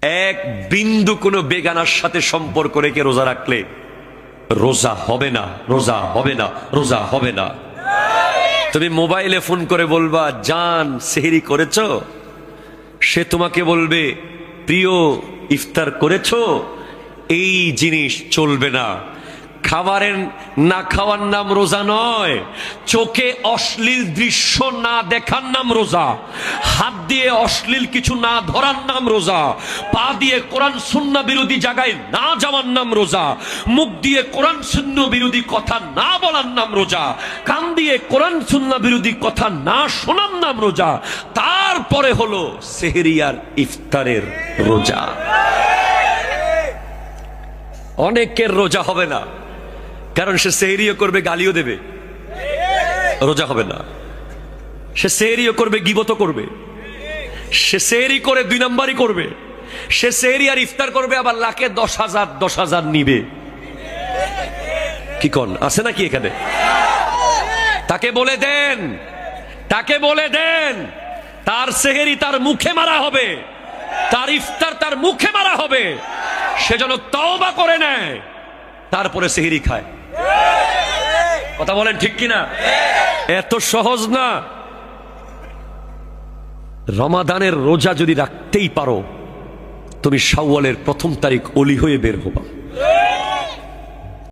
এক বিন্দু কোনো বেগানার সাথে সম্পর্ক রেখে রোজা রাখলে রোজা হবে না, রোজা হবে না, রোজা হবে না। তুমি মোবাইলে ফোন করে বলবা জান সেহরি করেছো, সে তোমাকে বলবে প্রিয় ইফতার করেছো। এই জিনিস চলবে না। খাবারের না খাওয়ার নাম রোজা নয়, চোখে অশ্লীল দৃশ্য না দেখার নাম রোজা, হাত দিয়ে অশ্লীল কিছু না ধরার নাম রোজা, পা দিয়ে কোরআন সুন্নাহ বিরোধী জায়গায় না যাওয়ার নাম রোজা, মুখ দিয়ে কোরআন সুন্নাহ বিরোধী কথা না বলার নাম রোজা, কান দিয়ে কোরআন সুন্নাহ বিরোধী কথা না শোনার নাম রোজা। তারপরে হলো সেহরি আর ইফতারের রোজা। অনেকের রোজা হবে না, কারণ সে সেহরিও করবে গালিও দেবে, রোজা হবে না। সে সেহরিও করবে গীবতও করবে, সে সেহরি করে 2 নাম্বারই করবে, সে সেহরি আর ইফতার করবে আবার লাখে 10,000 নিবে। কি কোন আছে নাকি এখানে? তাকে বলে দেন, তাকে বলে দেন তার সেহরি তার মুখে মারা হবে, তার ইফতার তার মুখে মারা হবে। সে যেন তওবা করে নেয়, তারপরে সেহরি খায়। কথা বলেন ঠিক কিনা? এত সহজ না। রমাদানের রোজা যদি রাখতেই পারো, তুমি শাওয়ালের 1ম তারিখ অলি হয়ে বের হবা।